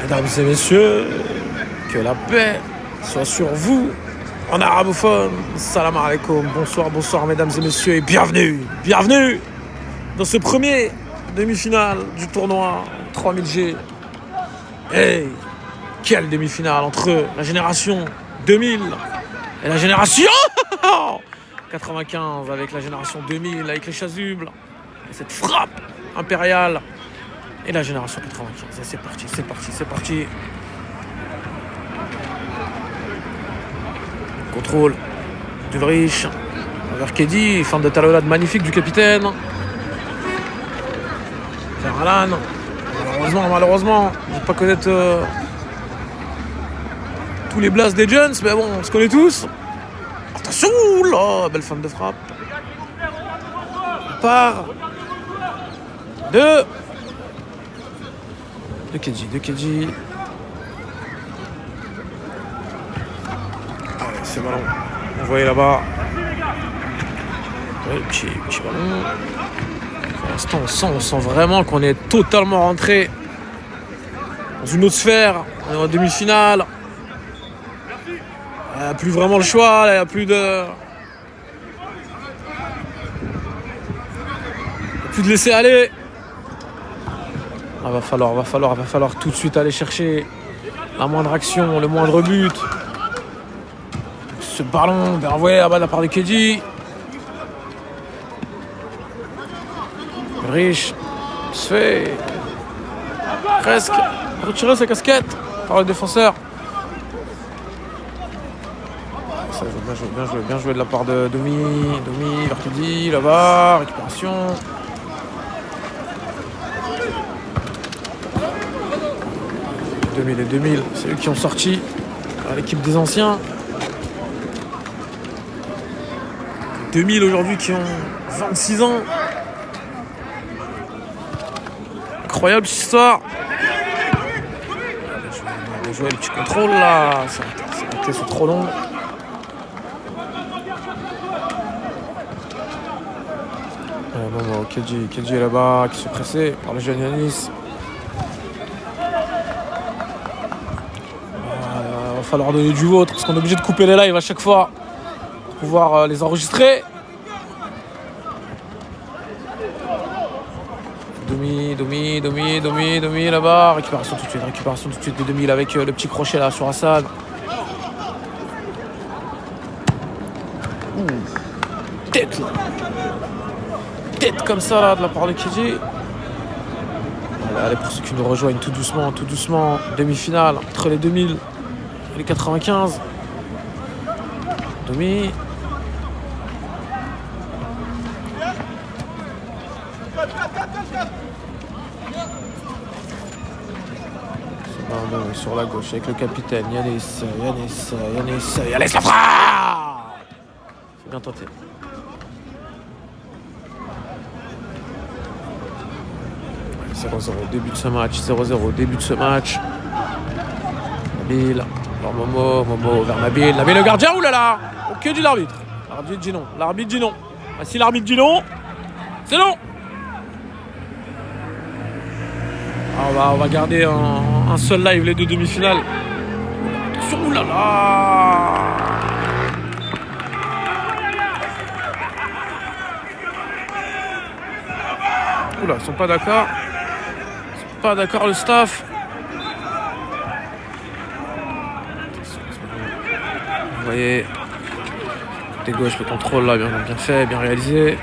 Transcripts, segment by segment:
Mesdames et messieurs, que la paix soit sur vous. En arabophone, salam alaikum, bonsoir, bonsoir mesdames et messieurs et bienvenue dans ce premier demi-finale du tournoi 3000G. Hey, quelle demi-finale entre la génération 2000 et la génération 95, avec la génération 2000, avec les chasubles, et cette frappe impériale, et la génération 95. Et c'est parti. Contrôle d'Ulrich vers Keddy, fin de talonnade magnifique du capitaine. Vers Alan. Malheureusement, je ne vais pas connaître tous les blasts des Jones, mais bon, on se connaît tous. Attention, là, belle fin de frappe. On part de Keddy. Allez, c'est ballon. Vous voyez là-bas. Ouais, petit ballon. Pour l'instant, on sent vraiment qu'on est totalement rentré dans une autre sphère. On est en demi-finale. Il n'y a plus vraiment le choix. Il n'y a plus de... laisser aller. Il va falloir tout de suite aller chercher la moindre action, le moindre but. Ce ballon, bien envoyé là-bas de la part de Keddy. Rich se fait presque retirer sa casquette par le défenseur. Ça joue bien joué de la part de Domi vers Keddy, là-bas, récupération. Les 2000, c'est eux qui ont sorti l'équipe des anciens. 2000 aujourd'hui qui ont 26 ans. Incroyable cette histoire. Bien joué le petit contrôle là. C'est trop long. Keddy est là-bas, qui se pressait par le jeune Yanis. Il va falloir donner du vôtre parce qu'on est obligé de couper les lives à chaque fois pour pouvoir les enregistrer. Domi là-bas, récupération tout de suite de 2000 avec le petit crochet là sur Hassan. Tête comme ça là de la part de Keddy. Allez, pour ceux qui nous rejoignent tout doucement, demi-finale entre les 2000 et les 95. Domi. Sur la gauche avec le capitaine Yanis la frappe. C'est bien tenté. Ouais, 0-0 début de ce match. Nabil, alors Momo vers Nabil le gardien, oulala. Ok, dit l'arbitre. L'arbitre dit non. Ah, si l'arbitre dit non, c'est non. On va garder un seul live, les deux demi-finales. Attention, oulala. Oula, ils sont pas d'accord. Le staff. Vous voyez, côté gauche, le contrôle là, bien fait, bien réalisé.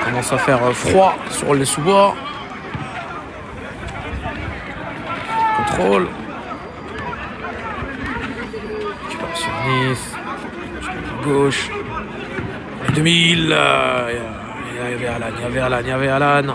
On commence à faire froid sur les sous-bois. Contrôle. Récupération Nice. Gauche. 2000. Il y avait Alan.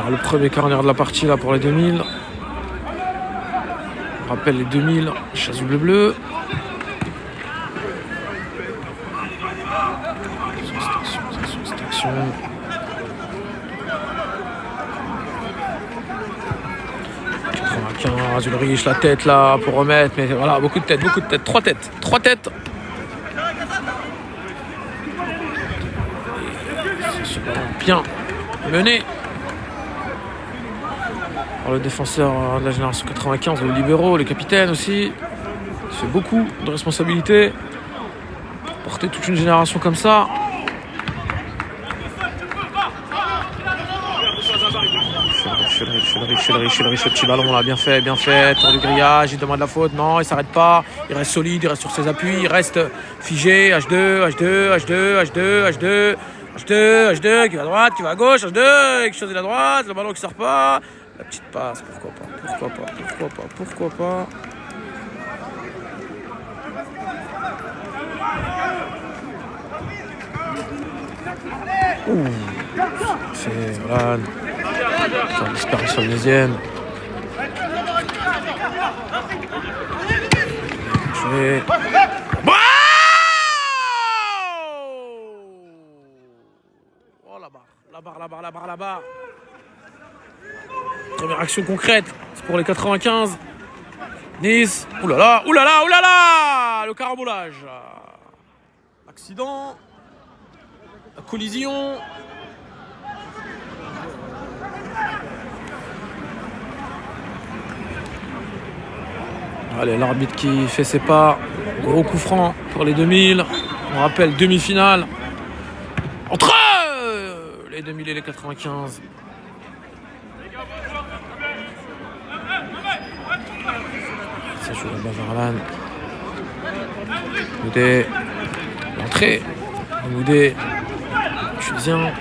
Le premier corner de la partie là pour les 2000. On rappelle les 2000, chasuble bleu. Attention. 95, Ulrich, la tête là pour remettre, mais voilà, beaucoup de têtes, 3 têtes. Bien mené par le défenseur de la génération 95, le libéraux, le capitaine aussi. Il fait beaucoup de responsabilités. Porter toute une génération comme ça. Chulrich, le petit ballon là, bien fait, tour du grillage, il demande la faute, non, il s'arrête pas, il reste solide, il reste sur ses appuis, il reste figé, H2, qui va à droite, qui va à gauche, H2, qui choisit la droite, le ballon qui sort pas, la petite passe, pourquoi pas. Ouh, c'est voilà. Ça disparaît sur le deuxième. Oh la barre. Première action concrète, c'est pour les 95. Nice. Oulala. Le carambolage. Accident. La collision. Allez, l'arbitre qui fait ses pas. Gros coup franc pour les 2000. On rappelle demi-finale. Entre les 2000 et les 95. Ça joue là-bas vers Alan. Moudé. L'entrée. Moudé. Chusien.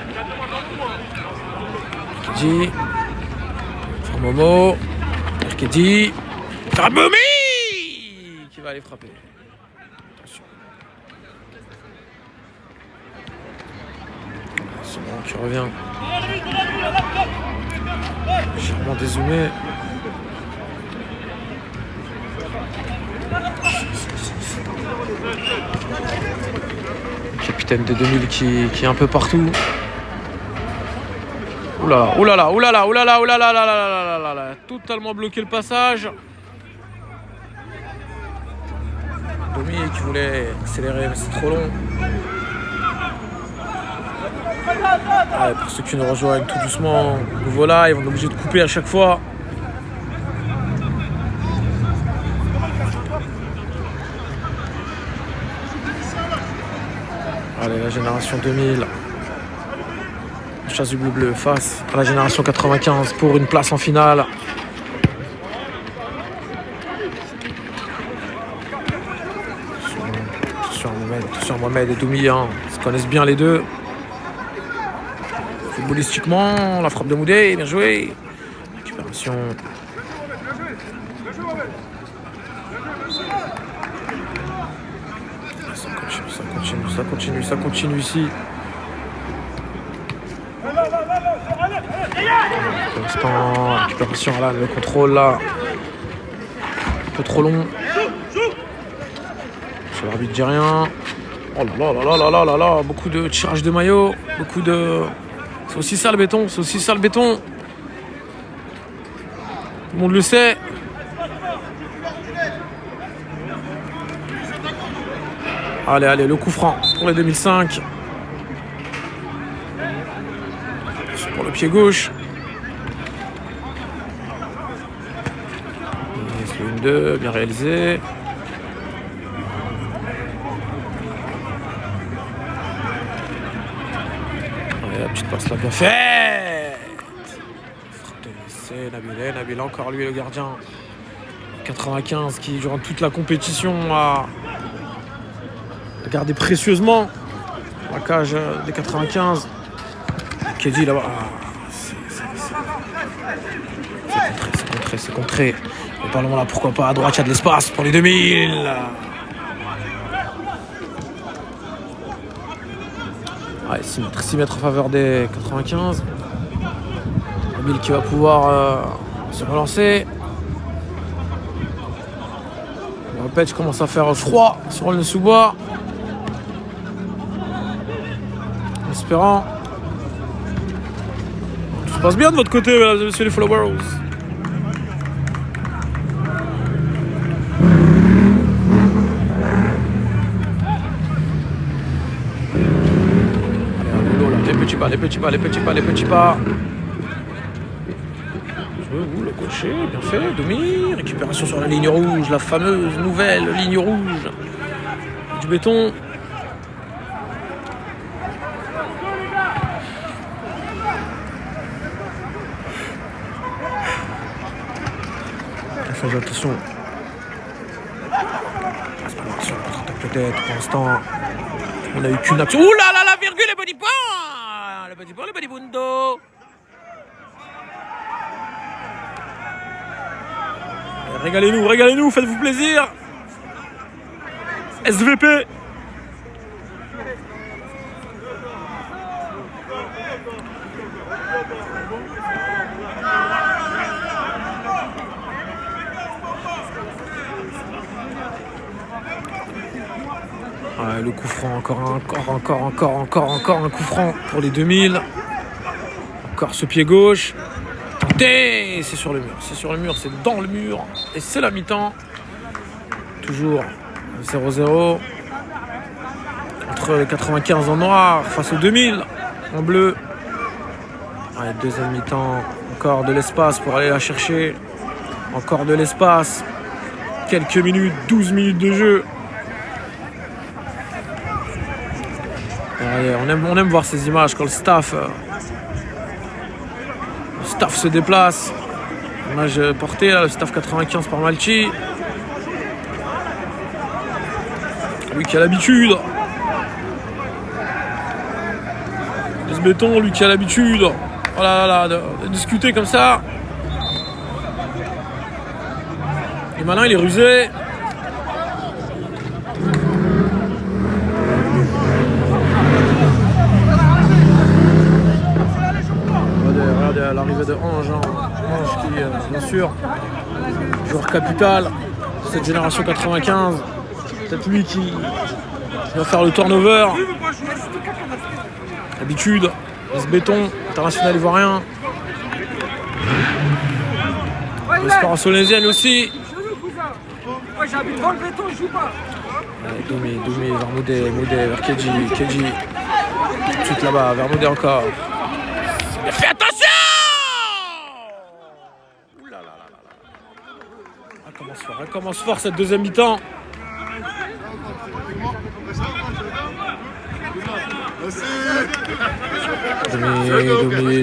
Merkedi. Momo. Merkedi. Raboumi qui va aller frapper. Attention. C'est bon qui revient. Légèrement dézoomé. Capitaine de 2000 qui est un peu partout. Oulala. Totalement bloqué le passage. Domi qui voulait accélérer, mais c'est trop long. Ouais, pour ceux qui nous rejoignent tout doucement, nouveau live, on est obligé de couper à chaque fois. Allez, la génération 2000. Chasse du bleu face à la génération 95 pour une place en finale. Attention Mohamed et Doumi, hein. Ils se connaissent bien les deux. Footballistiquement, la frappe de Moudé, bien joué. Récupération. Ça continue ici. Pour l'instant, récupération là, le contrôle là. Un peu trop long. Sur l'arbitre dit rien. Oh là, beaucoup de tirage de maillot, beaucoup de. C'est aussi ça le béton. Tout le monde le sait. Allez, le coup franc pour les 2005. Pour le pied gauche. Et 1-2, bien réalisé. Allez, la petite passe là, bien faite. C'est Nabil, encore lui le gardien. 95 qui durant toute la compétition a gardé précieusement la cage des 95. Kedji là-bas. C'est contré. Le ballon là, pourquoi pas à droite, il y a de l'espace pour les 2000. Ouais, 6 mètres en faveur des 95. Nabil qui va pouvoir se relancer. Le patch commence à faire froid sur le sous-bois. En espérant. Tout se passe bien de votre côté, mesdames et messieurs les followers. pas, les petits pas, les petits pas, les petits pas. Ouh, le gaucher, bien fait, Domi. Récupération sur la ligne rouge, la fameuse nouvelle ligne rouge du béton. Fais attention. C'est pas l'action, contre-attaque peut-être pour l'instant. On a eu qu'une action. Ouh là là, la virgule, le petit point. Le petit point, le petit bundo. Régalez-nous, régalez-nous, faites-vous plaisir. SVP. Ouais, le coup franc, encore un coup franc pour les 2000. Encore ce pied gauche. Tenté, c'est sur le mur, c'est dans le mur. Et c'est la mi-temps. Toujours 0-0. Entre les 95 en noir face aux 2000 en bleu. Ouais, deuxième mi-temps. Encore de l'espace pour aller la chercher. Encore de l'espace. Quelques minutes, 12 minutes de jeu. Ouais, on aime voir ces images quand le staff se déplace. Image portée là, le staff 95 par Malchi. Lui qui a l'habitude de ce béton, lui qui a l'habitude de discuter comme ça. Et maintenant il est rusé. Regardez l'arrivée de Ange, Ange qui, bien sûr, joueur capital de cette génération 95. Peut-être lui qui va faire le turnover. Habitude, ce béton international ivoirien. L'espoir solésienne aussi. Domi vers Moudé, vers Kedji. Tout de suite là-bas, vers Moudé encore. Fais attention! Ouh là là là là. Elle commence fort cette deuxième mi-temps.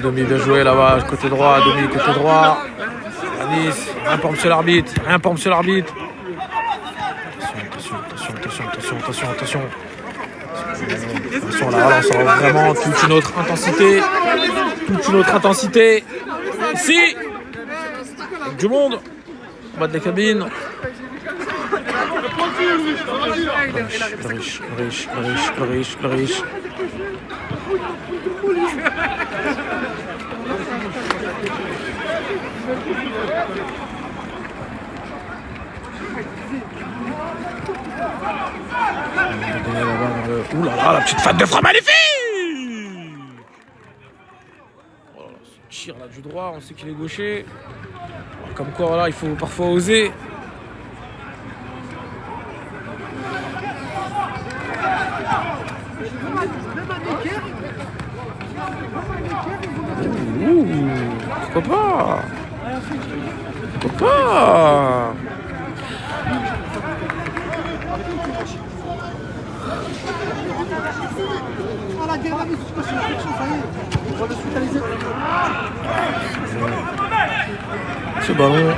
Domi bien joué là-bas, côté droit, Domi côté droit. Nice, rien pour monsieur l'arbitre, Attention. Attention, là, on sent vraiment toute une autre intensité. Ici, avec du monde, en bas de la cabine. Riche. Ouh là là, la petite faute de frappe magnifique! Oh, ce tir là du droit, on sait qu'il est gaucher. Comme quoi, voilà, il faut parfois oser. Ouh, pourquoi pas? Ce ballon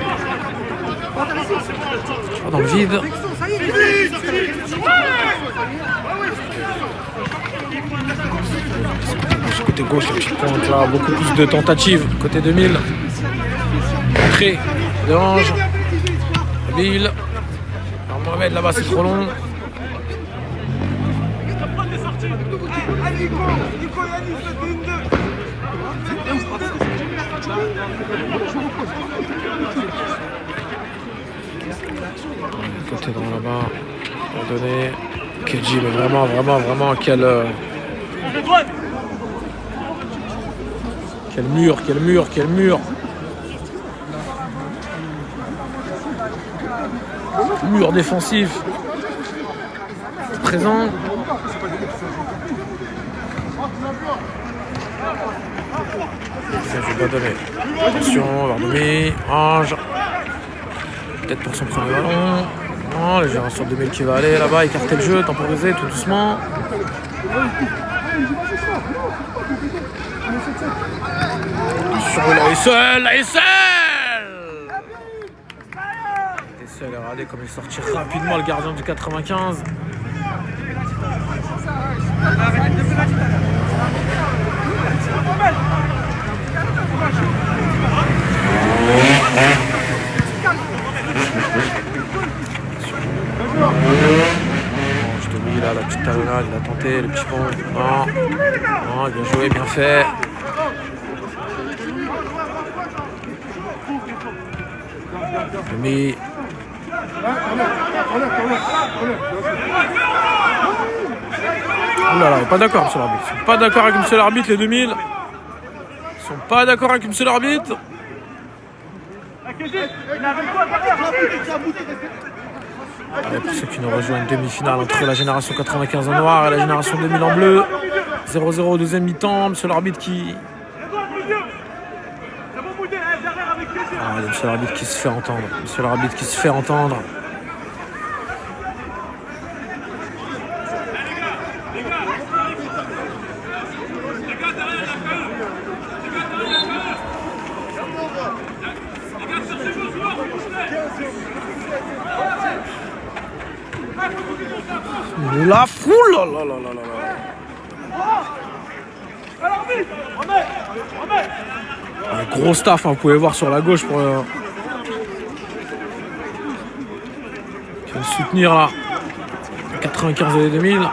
dans le vide. Côté gauche, la petite pointe là, beaucoup plus de tentatives. Côté 2000. Entrée de Ange. Lille. Alors Mohamed là-bas, c'est trop long. Côté droit là-bas. On va donner Kedji, mais vraiment quel mur. Mur défensif présent. Ça, je vais pas donner. Attention, Vardoumi, Ange. Peut-être pour son premier ballon. Non, le gérant sur 2000 qui va aller là-bas, écarter le jeu, temporiser tout doucement. Sur l'ASL, l'ASL. Regardez comme il sortit rapidement le gardien du 95. Je te dis là, la petite talonnade, il a tenté, le petit pont. Non, non, bien joué, bien fait. Mais oh là là, pas d'accord monsieur l'arbitre. Ils sont pas d'accord avec monsieur l'arbitre les 2000. Ils sont pas d'accord avec monsieur l'arbitre. Allez, pour ceux qui nous rejoignent, demi-finale entre la génération 95 en noir et la génération 2000 en bleu. 0-0 au deuxième mi-temps. Monsieur l'arbitre qui... Ah, monsieur l'arbitre qui se fait entendre. Monsieur l'arbitre qui se fait entendre. La foule, là là là là là. Un gros staff, hein, vous pouvez voir sur la gauche pour qui va soutenir là 95 et 2000.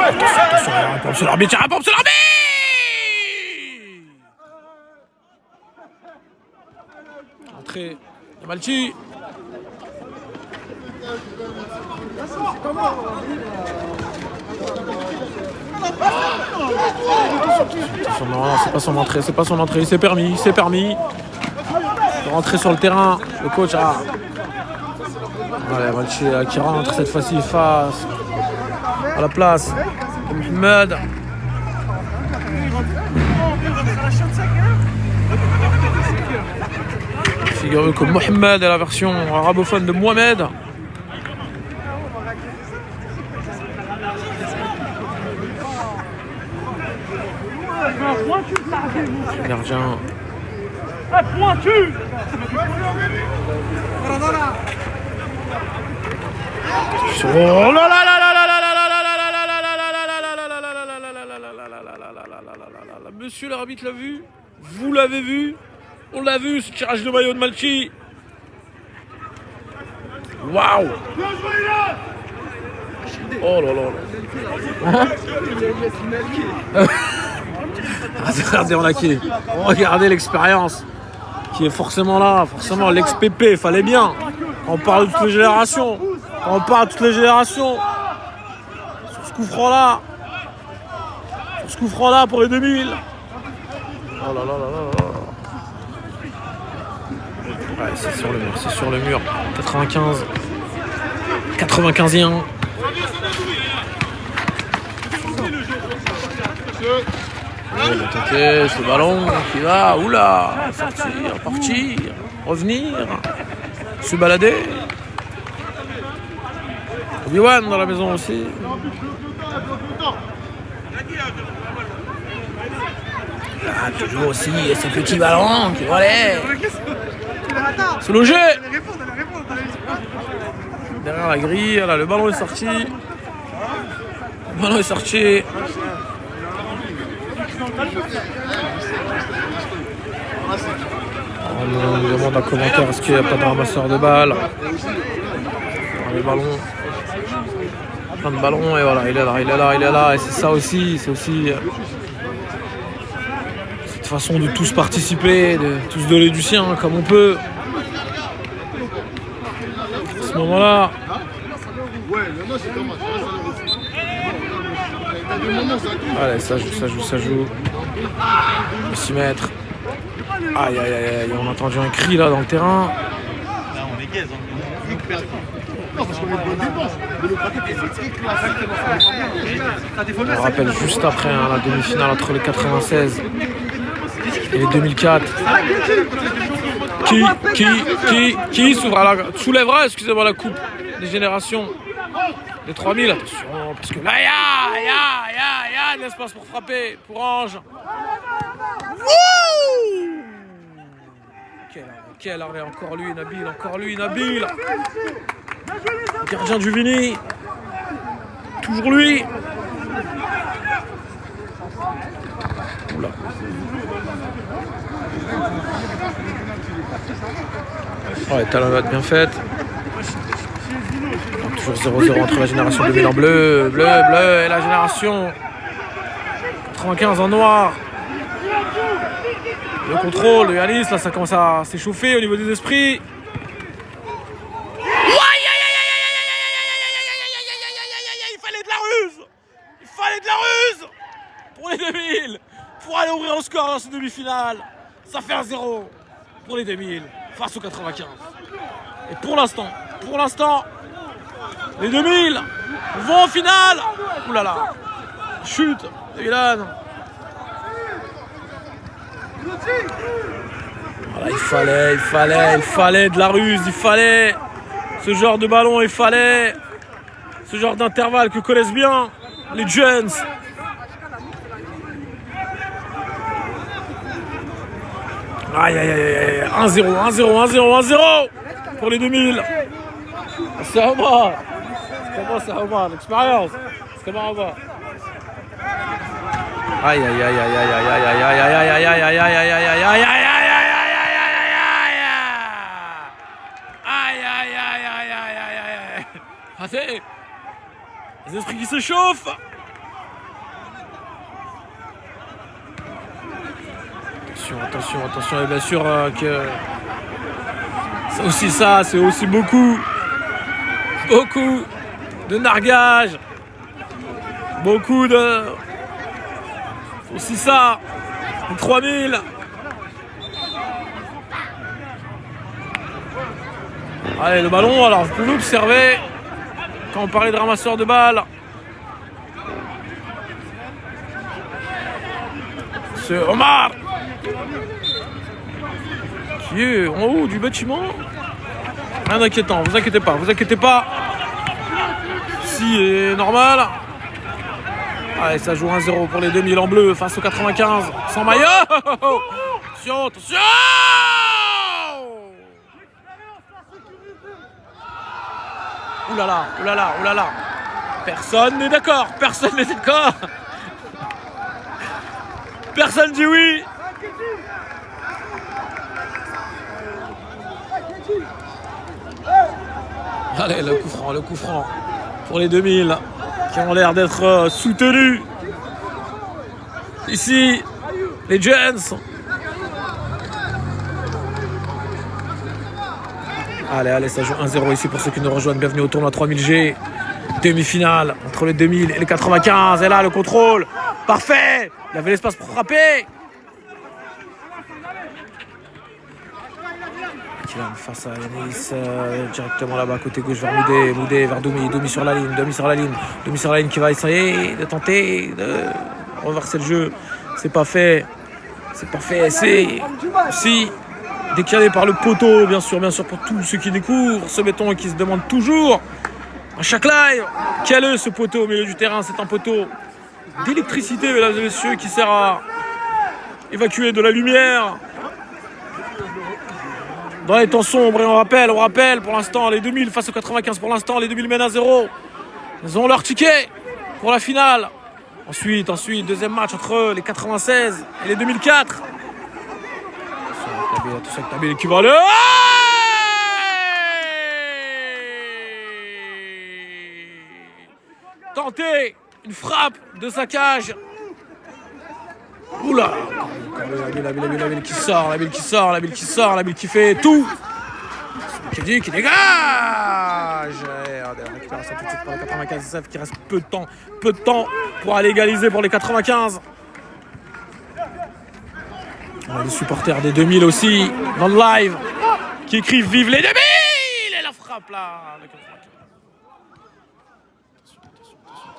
Attention, il y a un pompe sur l'arbitre, il y a un pompe sur l'arbitre. Entrée de Malchi. Non, c'est pas son entrée, c'est pas son entrée, il s'est permis, de rentrer sur le terrain, le coach a... Allez, Malchi qui rentre cette fois-ci face à la place de Mohamed. Figurez-vous que Mohamed est la version arabophone de Mohamed. Le gardien. Oh là là là là là là là là là là là. Monsieur l'arbitre l'a vu, vous l'avez vu, on l'a vu, ce tirage de maillot de Malchi. Waouh. Oh là là. Regardez, on a qui. Regardez l'expérience qui est forcément là, forcément l'ex-PP, fallait bien. On parle de toutes les générations. On parle de toutes les générations. Sur ce coup franc là. Sur ce coup franc là pour les 2000. Oh là là là là là. Ouais, c'est sur le mur, c'est sur le mur. 95. 95e. Il va tenter ce ballon qui va, oula, sortir, partir, revenir, se balader. Obi-Wan dans la maison aussi. Ah, toujours aussi ce petit ballon qui va aller se loger. Derrière la grille, là, le ballon est sorti. Le ballon est sorti. On nous demande en commentaire est-ce qu'il n'y a pas de ramasseur de balles. Les ballons. Plein de ballons et voilà, il est là. Et c'est ça aussi, c'est aussi cette façon de tous participer, de tous donner du sien comme on peut. À ce moment-là. Allez, ça joue. 6 mètres. Aïe, on a entendu un cri là dans le terrain. On rappelle juste après la demi-finale entre les 96 et les 2004. Qui soulèvera, excusez-moi, la coupe des générations des 3000. Attention, parce que là, il y a de l'espace pour frapper, pour Ange. Wouh! Quel arrêt, encore lui, Nabil. Gardien du Vini. Toujours lui. Oula. Ouais, talonnade bien faite. Toujours 0-0 entre la génération 2000 en bleu, et la génération 95 en noir. Le contrôle de Yanis, là ça commence à s'échauffer au niveau des esprits. Il fallait de la ruse pour les 2000, pour aller ouvrir le score dans cette demi-finale. Ça fait 1-0 pour les 2000 face aux 95. Et pour l'instant, les 2000 vont en finale. Ouh là là, chute de Ilan. Voilà, il fallait de la ruse, il fallait ce genre de ballon, il fallait ce genre d'intervalle que connaissent bien les jeunes. Aïe, 1-0 pour les 2000. C'est Omar, l'expérience. C'est comment Omar. Aïe. Attendez, les esprits qui se chauffent. Attention, et bien sûr que c'est aussi ça, c'est aussi beaucoup de nargage, beaucoup de... Aussi ça, 3000. Allez, le ballon, alors vous pouvez observer quand on parlait de ramasseur de balles. C'est Omar qui est en haut du bâtiment. Rien d'inquiétant, vous inquiétez pas. Si est normal. Allez, ça joue 1-0 pour les 2000 en bleu face aux 95 sans maillot. Attention. Ouh là là. Personne n'est d'accord. Personne dit oui. Allez, le coup franc pour les 2000 qui ont l'air d'être soutenus. Ici, les Jeunes. Allez, ça joue 1-0 ici pour ceux qui nous rejoignent. Bienvenue au tournoi 3000G. Demi-finale entre les 2000 et les 95. Et là, le contrôle. Parfait. Il y avait l'espace pour frapper. Face à Yanis, directement là-bas, côté gauche vers Moudé vers Doumi sur la ligne qui va essayer de tenter de renverser le jeu. C'est pas fait, c'est aussi décalé par le poteau, bien sûr, pour tous ceux qui découvrent ce béton et qui se demandent toujours à chaque live quel est ce poteau au milieu du terrain. C'est un poteau d'électricité, mesdames et messieurs, qui sert à évacuer de la lumière dans les temps sombres. Et on rappelle pour l'instant les 2000 face aux 95. Pour l'instant les 2000 mènent à 0. Ils ont leur ticket pour la finale. Ensuite, deuxième match entre les 96 et les 2004. Attention avec Nabil qui va aller. Tenter une frappe de sa cage. Oula, Nabil qui sort, qui fait tout. Qui dit, qui dégage. Et regardez, on récupère ça tout de suite pour les 95 SF qui reste peu de temps pour aller égaliser pour les 95. On a des supporters des 2000 aussi dans le live qui écrivent vive les 2000 et la frappe là.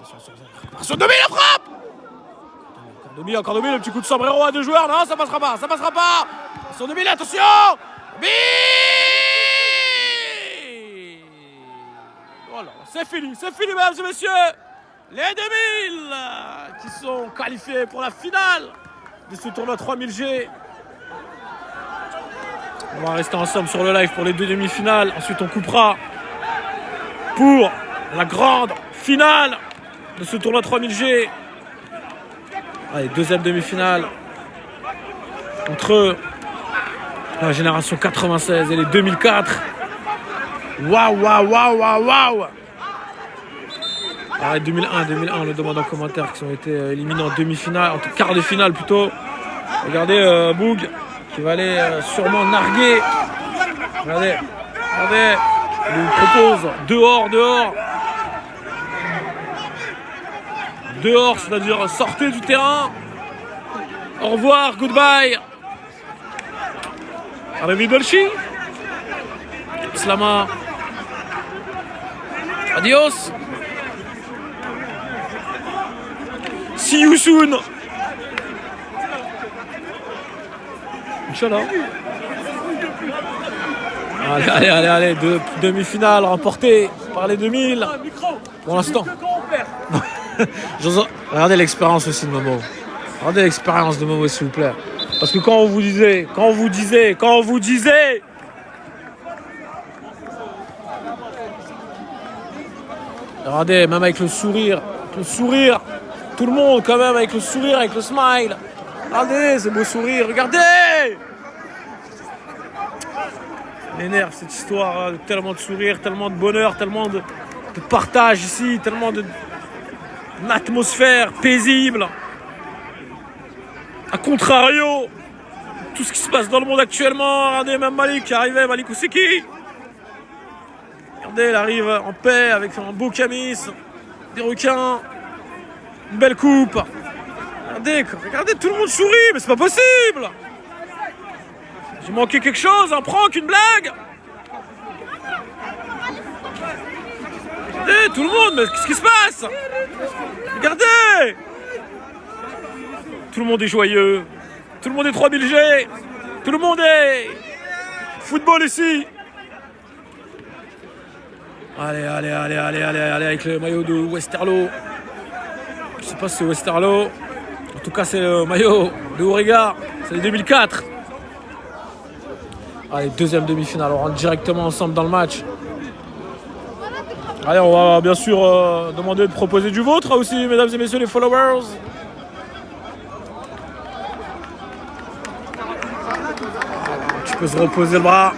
Attention, Demi, la frappe. Encore Demi, le petit coup de sombrero à 2 joueurs. Non, ça passera pas. Attention, Demi, attention. Demi. Voilà, c'est fini, mesdames et messieurs. Les 2000 qui sont qualifiés pour la finale de ce tournoi 3000G. On va rester ensemble sur le live pour les 2 demi-finales. Ensuite, on coupera pour la grande finale de ce tournoi 3000G. Allez, 2e demi-finale entre la génération 96 et les 2004. Waouh. Allez, 2001, on le demande en commentaire, qui ont été éliminés en demi-finale, en quart de finale plutôt. Regardez Boug qui va aller sûrement narguer. Regardez. Il nous propose dehors, c'est-à-dire sortez du terrain. Au revoir, goodbye. Arrivederci. Slama. Adios. See you soon. Inch'Allah. Allez, demi-finale remportée par les 2000. Pour l'instant. Regardez l'expérience aussi de Momo. S'il vous plaît. Parce que quand on vous disait. Regardez, même avec le sourire. Tout le monde quand même avec le sourire, avec le smile. Regardez ce beau sourire, regardez. M'énerve cette histoire, tellement de sourire, tellement de bonheur, tellement de partage ici, tellement d'une atmosphère paisible. A contrario, tout ce qui se passe dans le monde actuellement. Regardez, même Malik qui arrivait, Malik Ousseki. Regardez, il arrive en paix avec un beau camis, des requins, une belle coupe. Regardez, tout le monde sourit, mais c'est pas possible. J'ai manqué quelque chose, un prank, une blague. Regardez, tout le monde, mais qu'est-ce qui se passe? Regardez. Tout le monde est joyeux. Tout le monde est 3000G. Tout le monde est football ici. Allez, avec le maillot de Westerlo. Je sais pas si c'est Westerlo. En tout cas, c'est le maillot de Auriga. C'est le 2004. Allez, 2e demi-finale. On rentre directement ensemble dans le match. Allez, on va bien sûr demander de proposer du vôtre aussi, mesdames et messieurs les followers. Tu peux se reposer le bras.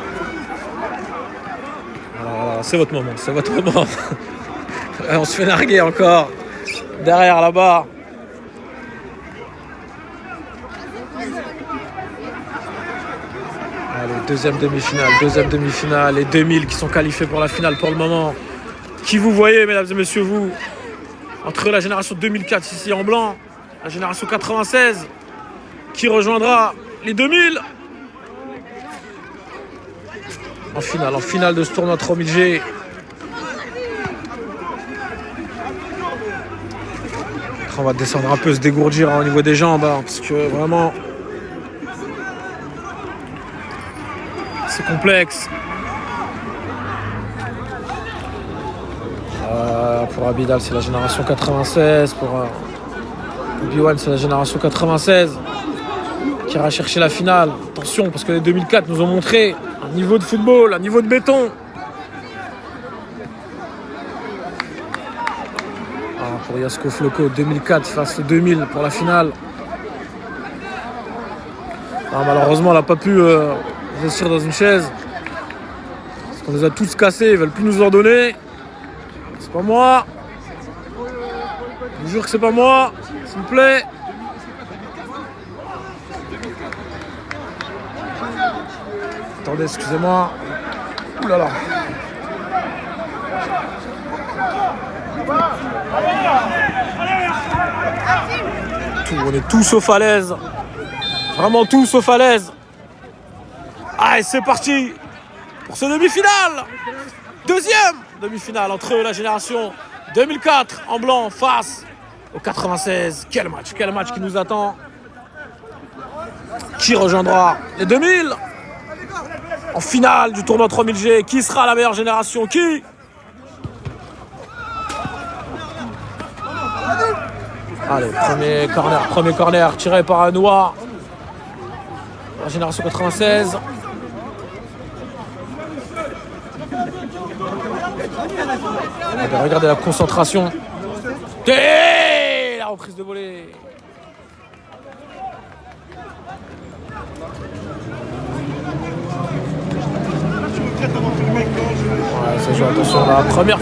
Voilà, c'est votre moment. On se fait narguer encore. Derrière, là-bas. Allez, deuxième demi-finale. Les 2000 qui sont qualifiés pour la finale pour le moment. Qui vous voyez, mesdames et messieurs, vous, entre la génération 2004 ici en blanc, la génération 96, qui rejoindra les 2000 en finale de ce tournoi 3000G. On va descendre un peu, se dégourdir au niveau des jambes, parce que vraiment, c'est complexe. Pour Abidal, c'est la génération 96. Pour Obi-Wan, c'est la génération 96 qui ira chercher la finale. Attention, parce que les 2004 nous ont montré un niveau de football, un niveau de béton. Pour Yasko Floco, 2004 face aux 2000 pour la finale. Malheureusement, elle n'a pas pu investir dans une chaise. Parce qu'on les a tous cassés, ils ne veulent plus nous en donner. C'est pas moi. Je vous jure que c'est pas moi, s'il vous plaît. Attendez, excusez-moi. Ouh là là. On est tous sauf à l'aise. Vraiment tous sauf à l'aise. Allez, c'est parti pour ce demi-finale. Deuxième demi-finale entre la génération 2004 en blanc face au 96. Quel match qui nous attend. Qui rejoindra les 2000 en finale du tournoi 3000G? Qui sera la meilleure génération? Qui? Allez, premier corner tiré par un noir. La génération 96. Regardez la concentration. Et la reprise de volée. Ouais, ça joue, attention là. Première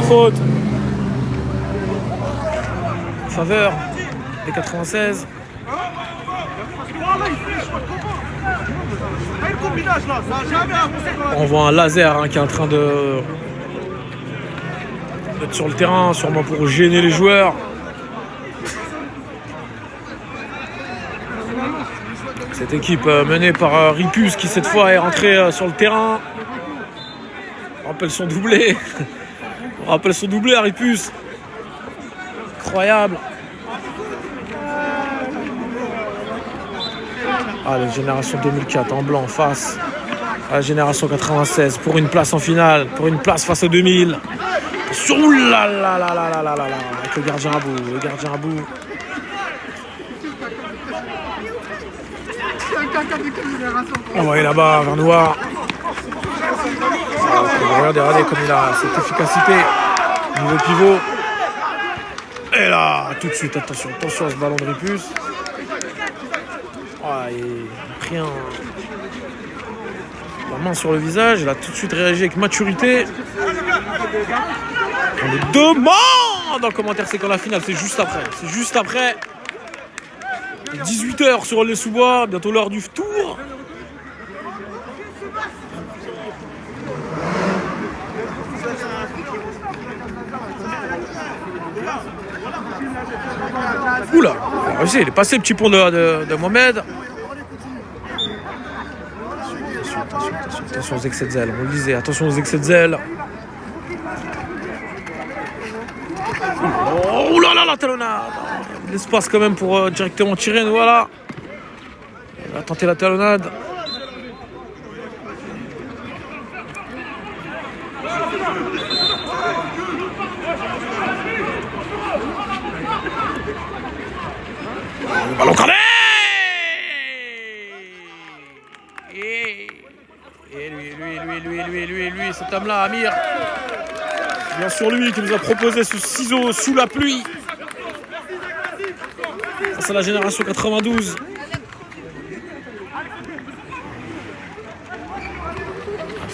faute. Faveur des 96. On voit un laser qui est en train d'être sur le terrain, sûrement pour gêner les joueurs. Cette équipe menée par Ripus qui cette fois est rentré sur le terrain. On rappelle son doublé. À Ripus. Incroyable. Allez, génération 2004 en blanc face à la génération 96 pour une place en finale, pour une place face aux 2000. Avec le gardien à bout. Envoyé là-bas vers Noir. Regardez comme il a cette efficacité. Nouveau pivot. Et là, tout de suite, attention à ce ballon de Ripus. Il a pris la main sur le visage. Il a tout de suite réagi avec maturité. On le demande en commentaire, c'est quand la finale, c'est juste après. 18h sur les sous-bois, bientôt l'heure du tour. Oula, il est passé le petit pont de Mohamed. Attention aux excès de zèle, on le disait, attention aux excès de zèle. Oh là là, la talonnade. L'espace quand même pour directement tirer, voilà. Il va tenter la talonnade. Ballon cadré. Et lui, cet homme-là, Amir. Bien sûr, lui qui nous a proposé ce ciseau sous la pluie. Ça, c'est la génération 92.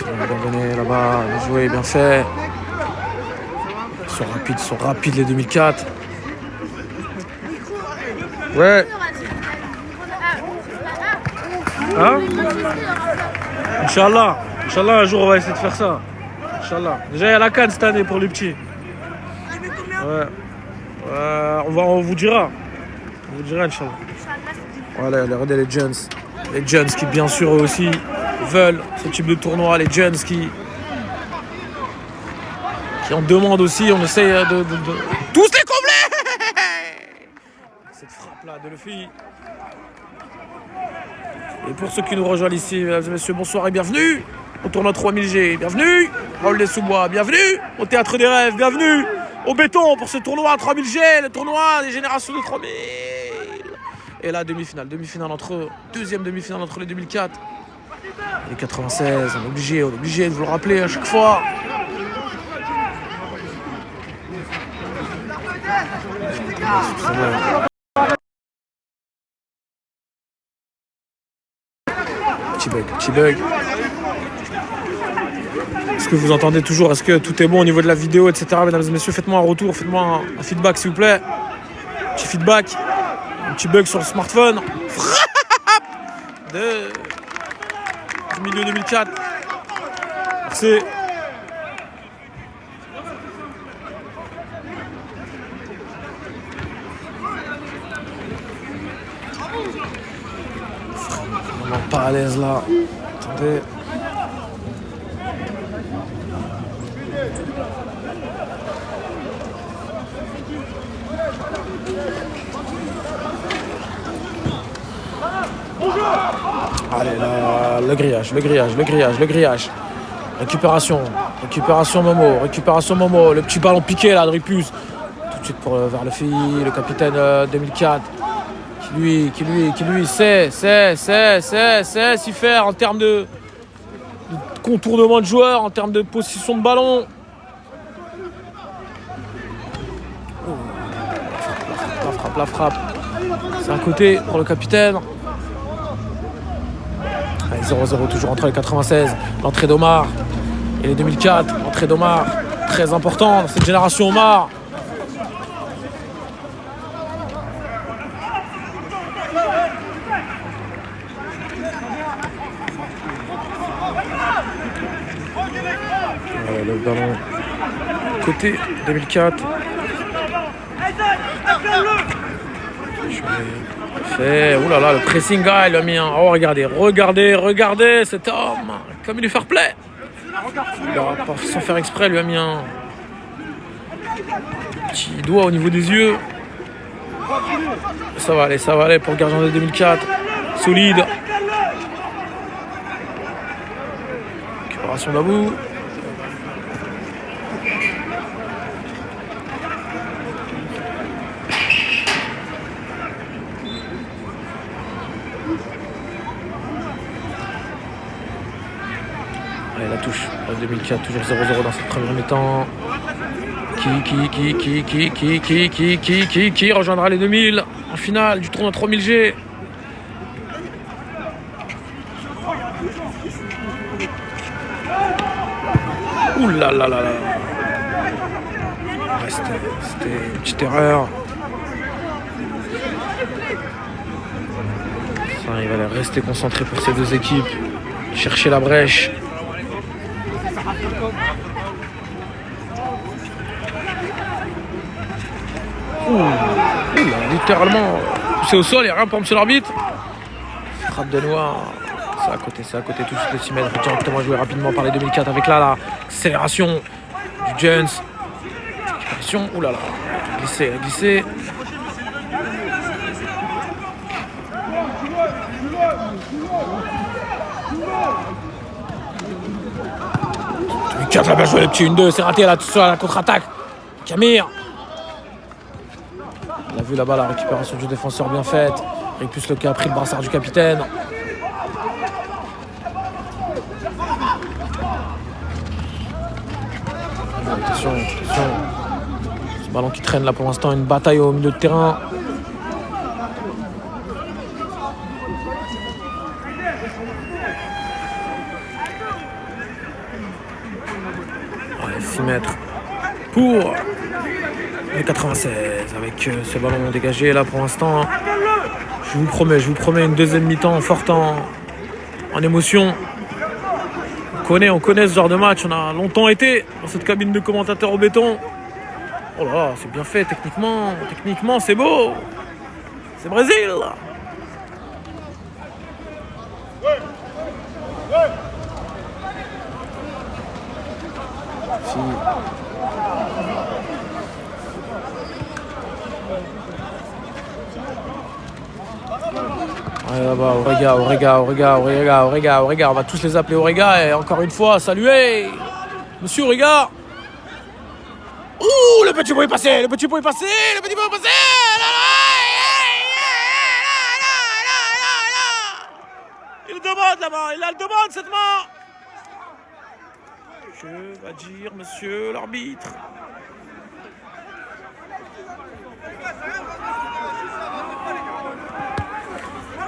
Bien donné là-bas, bien joué, bien fait. Ils sont rapides les 2004. Ouais. Hein? Inch'Allah, un jour on va essayer de faire ça. Inch'Allah. Déjà il y a la canne cette année pour les petits. Ouais. On vous dira. Inch'Allah. Voilà, regardez les jeunes. Les jeunes qui bien sûr eux aussi veulent ce type de tournoi. Les jeunes qui en demandent aussi. On essaye de tous les combler. Cette frappe-là de Luffy. Et pour ceux qui nous rejoignent ici, mesdames et messieurs, bonsoir et bienvenue au tournoi 3000G. Bienvenue Raoul des Sous-Bois. Bienvenue au Théâtre des Rêves. Bienvenue au béton pour ce tournoi 3000G, le tournoi des générations de 3000. Et là, deuxième demi-finale entre les 2004 et les 96. On est obligé de vous le rappeler à chaque fois. Petit bug. Est-ce que vous entendez toujours? Est-ce que tout est bon au niveau de la vidéo, etc. Mesdames et messieurs, faites-moi un retour, faites-moi un feedback s'il vous plaît. Petit feedback. Un petit bug sur le smartphone. Du milieu 2004. Merci. Vraiment pas à l'aise là. Attendez. Allez, là, le grillage. Récupération Momo. Le petit ballon piqué là de Ripus. Tout de suite vers le capitaine 2004. Qui lui sait s'y faire en termes de contournement de joueurs, en termes de possession de ballon. La frappe. C'est un côté pour le capitaine. Allez, 0-0 toujours entre les 96. L'entrée d'Omar et les 2004. L'entrée d'Omar, très important dans cette génération Omar. Le ballon côté 2004. Oulala, le pressing il lui a mis un. Oh, regardez cet homme, comme il est fair play. Sans faire exprès, il lui a mis un petit doigt au niveau des yeux. Ça va aller pour le gardien de 2004. Solide. Récupération d'Abou. Allez, la touche. 2004, toujours 0-0 dans cette première mi-temps. Qui rejoindra les 2000 en finale du tournoi 3000G. Ouh là là là là. C'était une petite erreur. Ça, il va rester concentré pour ces deux équipes. Chercher la brèche. Littéralement poussé au sol, il n'y a rien pour monsieur l'arbitre. Frappe de Noir. C'est à côté, tout de suite les 6 mètres. Directement joué rapidement par les 2004 avec là, accélération du Jones. Récupération, oulala. Glissé. La bien joué le petit 1-2, c'est raté là tout seul à la contre-attaque. Camire. On a vu là-bas la récupération du défenseur bien faite. Ripus qui a pris le brassard du capitaine. Attention. Ce ballon qui traîne là pour l'instant, une bataille au milieu de terrain. Allez, 6 mètres pour les 96 avec ce ballon dégagé là pour l'instant. Je vous promets une deuxième mi-temps forte en émotion. On connaît ce genre de match, on a longtemps été dans cette cabine de commentateurs au béton. Oh là là, c'est bien fait techniquement c'est beau. C'est Brésil. Ouais, là-bas, Aurega, on va tous les appeler Aurega et encore une fois, saluer Monsieur Aurega. Ouh, le petit bout est passé. Il le demande là-bas, il la demande cette main. Que va dire monsieur l'arbitre?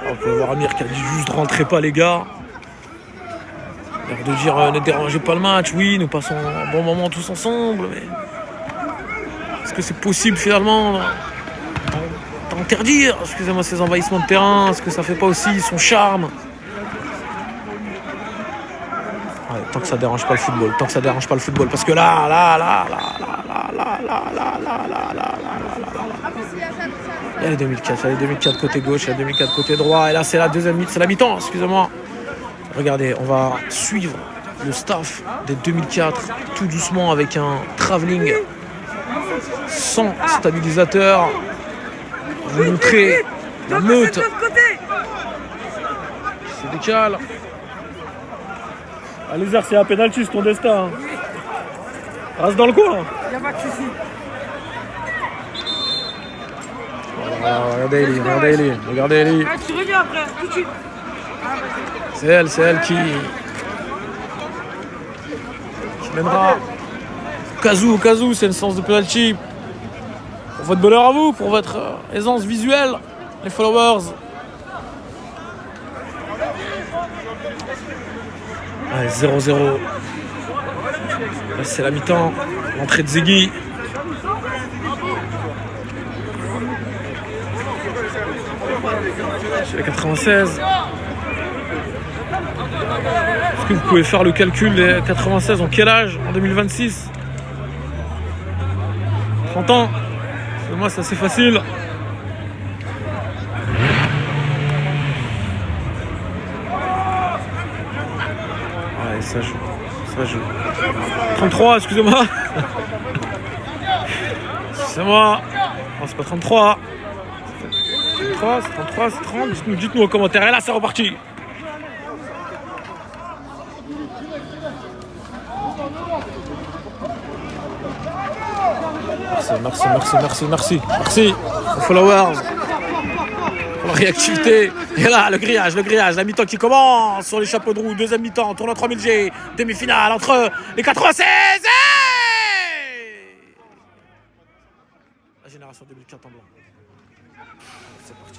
On peut voir Amir qui a dit juste rentrez pas les gars. L'air de dire ne dérangez pas le match, oui, nous passons un bon moment tous ensemble, mais est-ce que c'est possible finalement d'interdire, excusez-moi, ces envahissements de terrain? Est-ce que ça fait pas aussi son charme? Ouais, tant que ça dérange pas le football, parce que là. Il y a les 2004 côté gauche, il y a les 2004 côté droit, et là c'est la deuxième mi-temps, c'est la mi-temps, excusez-moi. Regardez, on va suivre le staff des 2004 tout doucement avec un travelling sans stabilisateur. Vous montrer la meute. C'est des amical. Ah, Lézard, c'est un pénalty, c'est ton destin. Reste dans le coin. Il n'y a pas de souci. Regardez Ellie, regardez Ellie, regardez Ellie. Ah, tu reviens après, tout de suite. C'est elle qui mènera. Au cas où, c'est une séance de penalty. Pour votre bonheur à vous, pour votre aisance visuelle, les followers. Allez, 0-0. Là, c'est la mi-temps. L'entrée de Ziggy. C'est la 96. Est-ce que vous pouvez faire le calcul des 96 en quel âge? En 2026? 30 ans? Pour moi, c'est assez facile. Ouais, ça joue. 33, excusez-moi. Excusez-moi. Non, c'est pas 33. 33, c'est 33, c'est 30. Dites-nous en commentaire. Et là, c'est reparti. Merci. Aux followers. Pour la réactivité. Et là, le grillage, la mi-temps qui commence sur les chapeaux de roue. Deuxième mi-temps, tournoi 3000G. Demi-finale entre les 96 et la génération 2004 en blanc.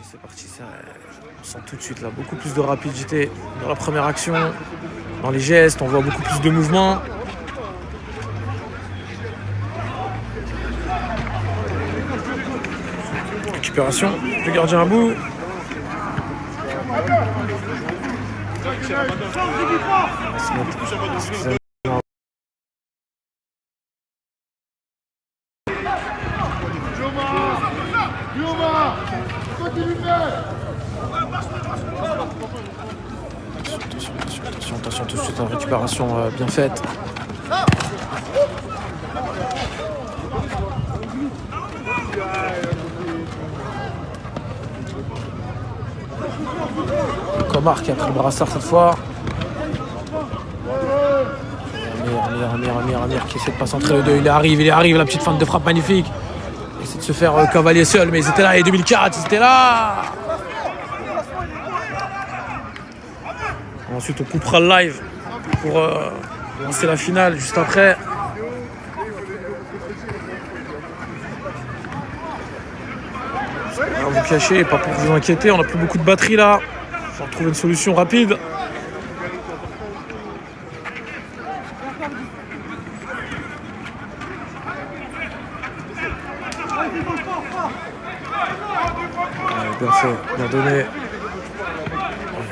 C'est parti. Ça, on sent tout de suite là beaucoup plus de rapidité dans la première action. Dans les gestes, on voit beaucoup plus de mouvement. Récupération du gardien à bout. Attention tout de suite, une récupération bien faite. Comar qui a pris le brassard cette fois. Amir qui essaie de passer entre les deux. Il arrive, la petite feinte de frappe magnifique. Il essaie de se faire cavalier seul, mais ils étaient là, et 2004, ils étaient là. Ensuite, on coupera le live pour lancer la finale juste après. Alors, vous cachez, pas pour vous inquiéter, on n'a plus beaucoup de batterie là. Il faut trouver une solution rapide. Bien fait, bien donné.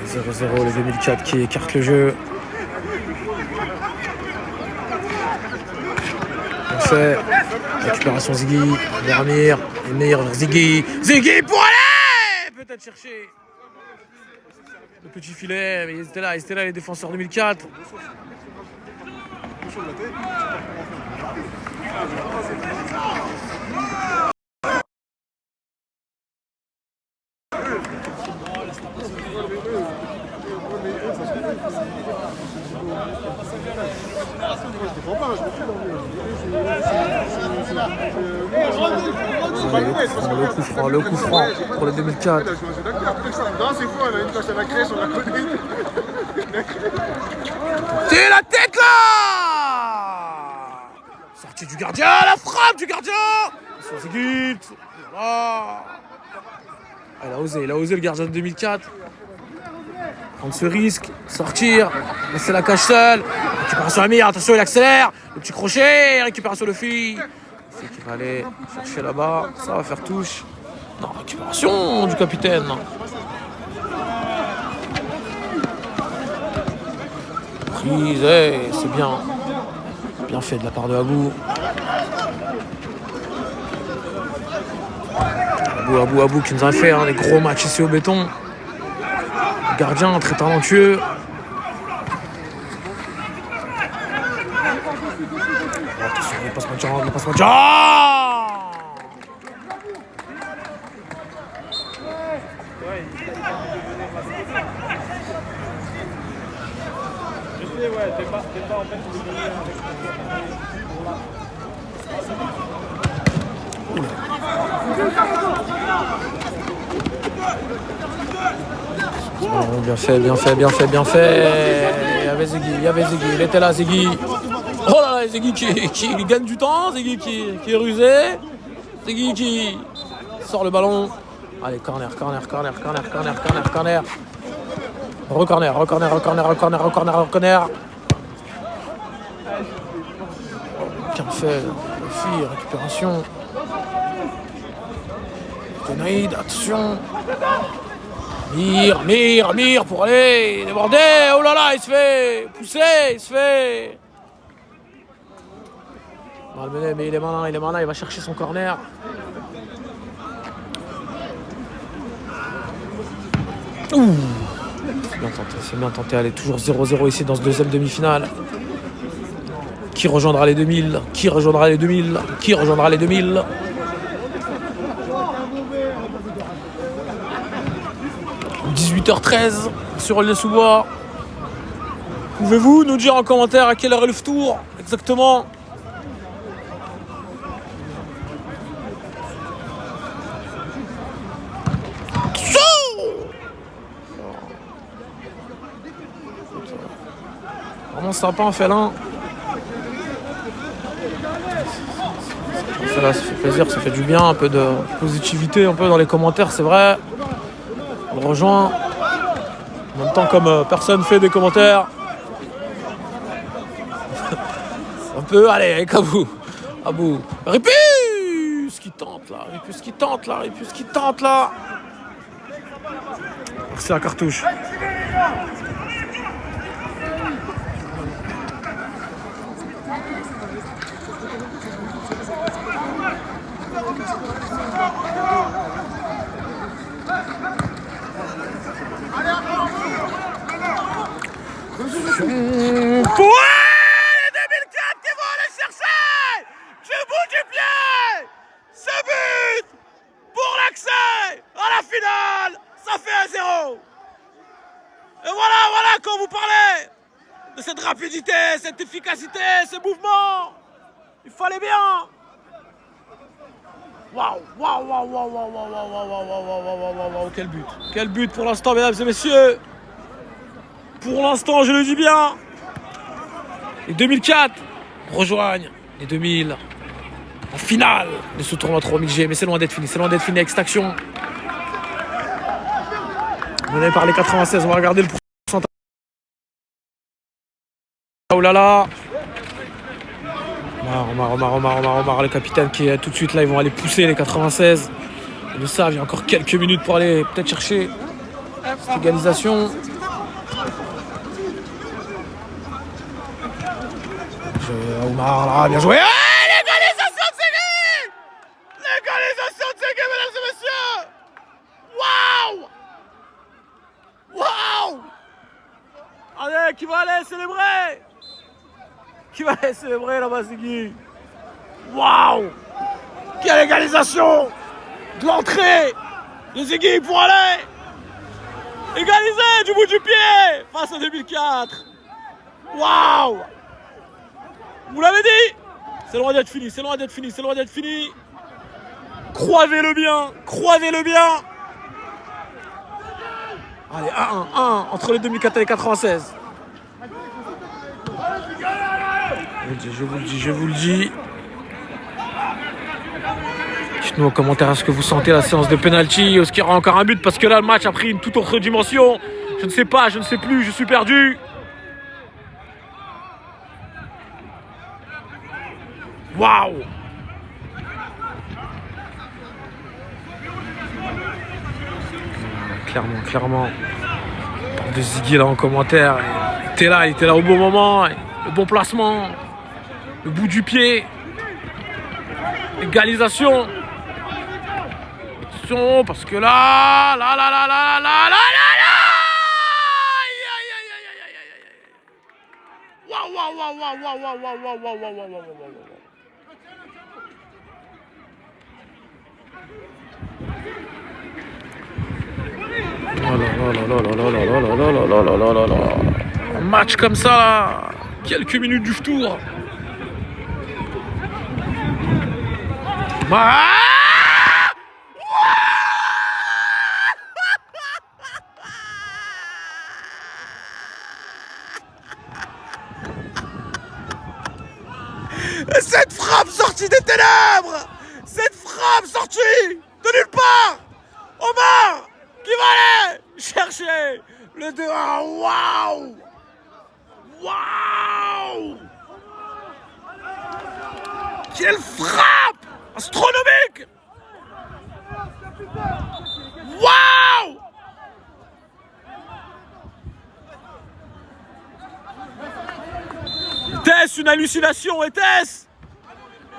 0-0, les 2004 qui écartent le jeu. Bien fait. Récupération Ziggy, vers Amir. Amir vers Ziggy. Ziggy pour aller peut-être chercher le petit filet, mais ils étaient là les défenseurs 2004. Le coup franc pour le 2004. Non, c'est fou, elle a une tache à la crèche, on la connaît. C'est la tête là. Sortie du gardien, la frappe du gardien. Sur Ziggy. Voilà. Il a osé le gardien de 2004. Prendre ce risque, sortir, laisser la cage seule. Récupération Amir, attention, il accélère. Le petit crochet, récupération de fille. C'est qu'il va aller chercher là-bas, ça va faire touche. Non, récupération du capitaine. Prise, c'est bien. Bien fait de la part de Abou. Abou qui nous a fait des gros matchs ici au béton. Gardien très talentueux. Attention, il passe Madjan. Bon, bien fait, bien fait, bien fait, bien fait. Il y avait Ziggy, il était là, Ziggy. Oh là là, Ziggy qui gagne du temps, Ziggy qui est rusé. Ziggy qui sort le ballon. Allez, corner, corner, corner, corner, corner, corner, corner. Recorner, recorner, recorner, recorner, recorner, recorner. Bien fait, fille, récupération. Tenaïd, attention. Mir pour aller déborder. Oh là là, il se fait pousser, il se fait malmené, mais il est malin, il va chercher son corner. Ouh, c'est bien tenté, allez, toujours 0-0 ici dans ce deuxième demi-finale. Qui rejoindra les 2000? Qui rejoindra les 2000? Qui rejoindra les 2000? « 18h13 sur le sous-bois. Pouvez-vous nous dire en commentaire à quelle heure est le tour exactement? Vraiment sympa en félin. Ça fait plaisir, ça fait du bien, un peu de positivité un peu dans les commentaires, c'est vrai. On le rejoint. En même temps, comme personne fait des commentaires, un peu, allez, avec Abou. Ripus qui tente là, Ripus qui tente là, Ripus qui tente là. C'est la cartouche. Ouais, les 2004 qui vont aller chercher du bout du pied ce but pour l'accès à la finale. Ça fait 1-0. Et voilà, quand vous parlez de cette rapidité, cette efficacité, ce mouvement, il fallait bien. Waouh, quel but pour l'instant, mesdames et messieurs. Pour l'instant, je le dis bien, les 2004 rejoignent les 2000 en finale de ce tournoi 3000G. Mais c'est loin d'être fini, avec cette action. Mené par les 96, on va regarder le pourcentage. Oh là là. Omar, le capitaine qui est tout de suite là, ils vont aller pousser les 96. Ils le savent, il y a encore quelques minutes pour aller peut-être chercher cette égalisation. Omar là, bien joué. L'égalisation de Ziggy! L'égalisation de Ziggy, mesdames et messieurs! Waouh! Allez, qui va aller célébrer? Qui va aller célébrer là-bas, Ziggy? Waouh! Quelle égalisation! De l'entrée de Ziggy pour aller égaliser du bout du pied face à 2004. Waouh! Vous l'avez dit, c'est loin d'être fini. Croisez-le bien. Allez, 1-1 entre les 2004 et les 96. Je vous le dis. Dites-nous en commentaire ce que vous sentez la séance de penalty. Est-ce qu'il y aura encore un but? Parce que là, le match a pris une toute autre dimension. Je ne sais pas, je ne sais plus, je suis perdu. Waouh! Clairement. De Ziggy là en commentaire. Il était là au bon moment. Le bon placement. Le bout du pied. Égalisation. Attention, parce que là. Un match comme ça, là, quelques minutes du tour. Cette frappe sortie des ténèbres, cette frappe sortie de nulle part, Omar qui va aller chercher le 2-1. Waouh, waouh, quelle frappe astronomique. Waouh. Était-ce une hallucination? Était-ce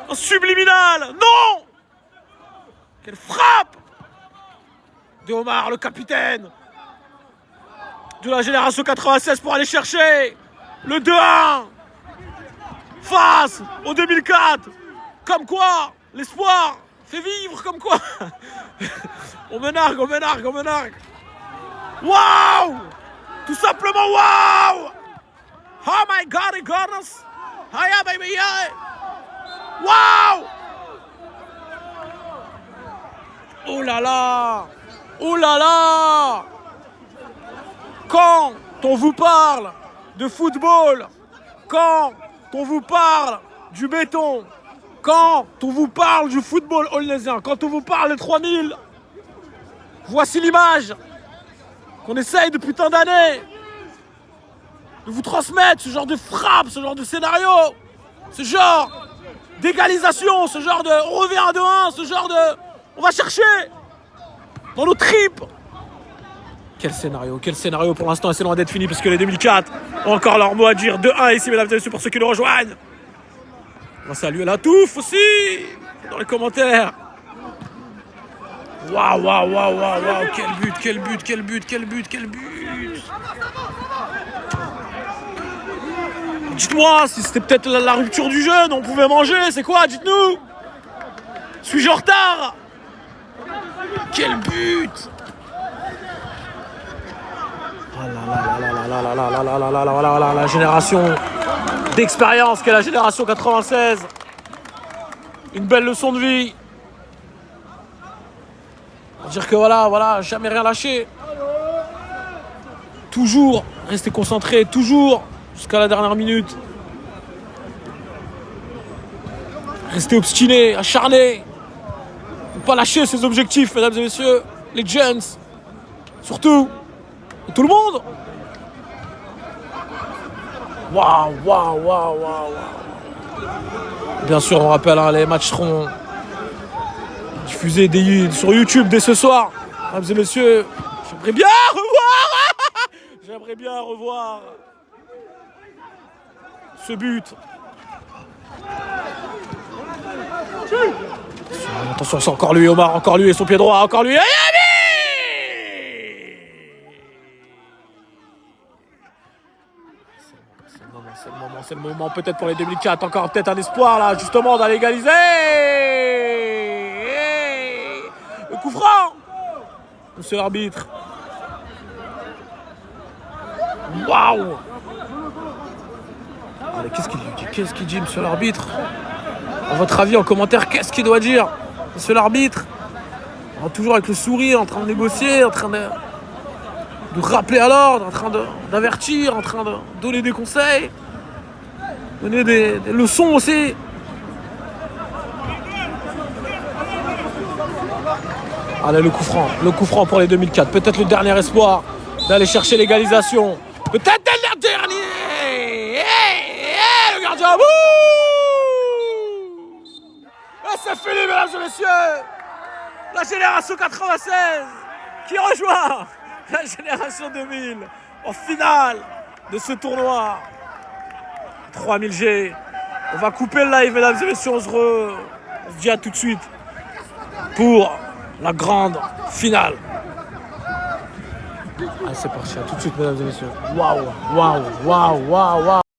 un subliminal? Non! Quelle frappe de Omar, le capitaine de la génération 96 pour aller chercher le 2-1 face au 2004. Comme quoi, l'espoir fait vivre, comme quoi. On me nargue, on me nargue, on me nargue. Waouh! Tout simplement waouh! Oh my God, it got us! Hiya, baby, yeah! Wow! Oh là là! Oh là là! Quand on vous parle de football, quand on vous parle du béton, quand on vous parle du football holnésien, quand on vous parle de 3000, voici l'image qu'on essaye depuis tant d'années de vous transmettre, ce genre de frappe, ce genre de scénario, ce genre d'égalisation, ce genre de on revient à 2-1, ce genre de on va chercher dans nos tripes. Quel scénario pour l'instant, c'est loin d'être fini parce que les 2004 ont encore leur mot à dire. 2-1 ici, mesdames et messieurs, pour ceux qui nous rejoignent. On va saluer la touffe aussi dans les commentaires. Waouh, waouh, waouh, waouh, waouh, quel but, quel but, quel but, quel but, quel but. Dites-moi si c'était peut-être la rupture du jeûne, on pouvait manger, c'est quoi, dites-nous. Suis-je en retard? Quel but. La génération d'expérience qu'est la génération 96. Une belle leçon de vie. Pour dire que voilà, jamais rien lâché. Toujours rester concentré, toujours jusqu'à la dernière minute. Rester obstiné, acharné. Ne pas lâcher ses objectifs, mesdames et messieurs. Les jeunes, surtout. Et tout le monde. Waouh, waouh, waouh, waouh. Bien sûr, on rappelle, hein, les matchs seront diffusés sur YouTube dès ce soir. Mesdames et messieurs, j'aimerais bien revoir ce but. Attention, c'est encore lui, Omar, encore lui et son pied droit, encore lui. C'est le moment peut-être pour les 2004, encore peut-être un espoir là, justement, d'aller égaliser. Le coup franc, monsieur l'arbitre. Waouh. Allez, qu'est-ce qu'il dit? Qu'est-ce qu'il dit, monsieur l'arbitre? À votre avis, en commentaire, qu'est-ce qu'il doit dire, monsieur l'arbitre? Toujours avec le sourire, en train de négocier, en train de rappeler à l'ordre, en train d'avertir, en train de donner des conseils. Donner des leçons aussi. Allez, le coup franc pour les 2004. Peut-être le dernier espoir d'aller chercher l'égalisation. Peut-être le dernier. Le gardien. Et c'est fini, mesdames et messieurs. La génération 96 qui rejoint la génération 2000 en finale de ce tournoi. 3000 G. On va couper le live, mesdames et messieurs. On se dit à tout de suite pour la grande finale. Allez, c'est parti. À tout de suite, mesdames et messieurs. Waouh, waouh, waouh, waouh, waouh.